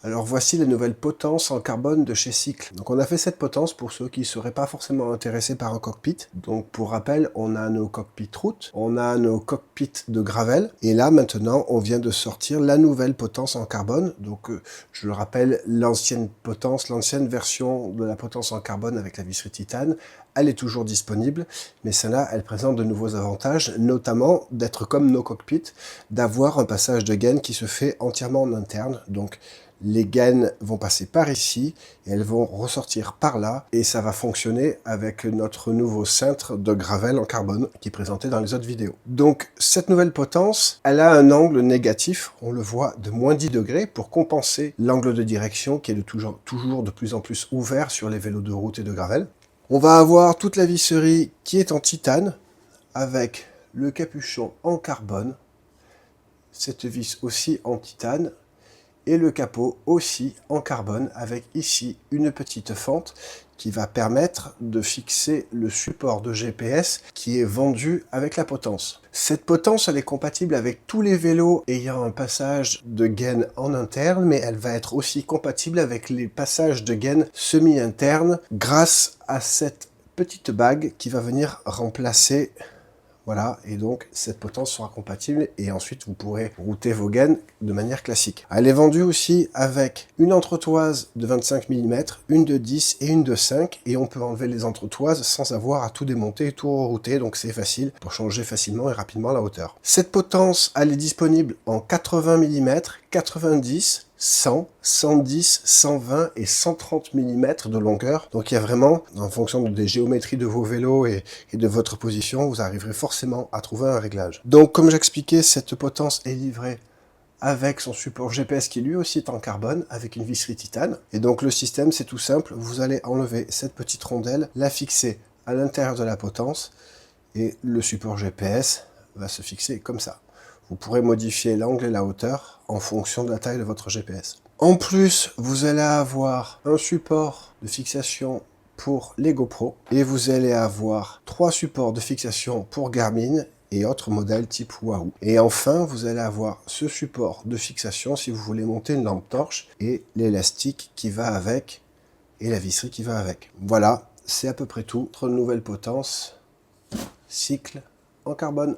Alors voici la nouvelle potence en carbone de chez Cycle. Donc on a fait cette potence pour ceux qui ne seraient pas forcément intéressés par un cockpit. Donc pour rappel, on a nos cockpits route, on a nos cockpits de gravel, et là maintenant on vient de sortir la nouvelle potence en carbone. Donc je le rappelle, l'ancienne potence, l'ancienne version de la potence en carbone avec la visserie titane, elle est toujours disponible, mais celle-là, elle présente de nouveaux avantages, notamment d'être comme nos cockpits, d'avoir un passage de gaine qui se fait entièrement en interne. Donc les gaines vont passer par ici et elles vont ressortir par là et ça va fonctionner avec notre nouveau cintre de gravel en carbone qui est présenté dans les autres vidéos. Donc cette nouvelle potence, elle a un angle négatif, on le voit, de moins 10 degrés pour compenser l'angle de direction qui est toujours de plus en plus ouvert sur les vélos de route et de gravel. On va avoir toute la visserie qui est en titane avec le capuchon en carbone, cette vis aussi en titane, et le capot aussi en carbone avec ici une petite fente qui va permettre de fixer le support de GPS qui est vendu avec la potence. Cette potence, elle est compatible avec tous les vélos ayant un passage de gaine en interne, mais elle va être aussi compatible avec les passages de gaine semi-interne grâce à cette petite bague qui va venir remplacer. Voilà, et donc cette potence sera compatible et ensuite vous pourrez router vos gaines de manière classique. Elle est vendue aussi avec une entretoise de 25 mm, une de 10 et une de 5, et on peut enlever les entretoises sans avoir à tout démonter et tout rerouter, donc c'est facile pour changer facilement et rapidement la hauteur. Cette potence, elle est disponible en 80 mm, 90, 100, 110, 120 et 130 mm de longueur. Donc il y a vraiment, en fonction des géométries de vos vélos et de votre position, vous arriverez forcément à trouver un réglage. Donc comme j'expliquais, cette potence est livrée avec son support GPS qui lui aussi est en carbone, avec une visserie titane. Et donc le système, c'est tout simple, vous allez enlever cette petite rondelle, la fixer à l'intérieur de la potence, et le support GPS va se fixer comme ça. Vous pourrez modifier l'angle et la hauteur en fonction de la taille de votre GPS. En plus, vous allez avoir un support de fixation pour les GoPro et vous allez avoir 3 supports de fixation pour Garmin et autres modèles type Wahoo. Et enfin, vous allez avoir ce support de fixation si vous voulez monter une lampe torche et l'élastique qui va avec et la visserie qui va avec. Voilà, c'est à peu près tout. Notre nouvelle potence, Cycle en carbone.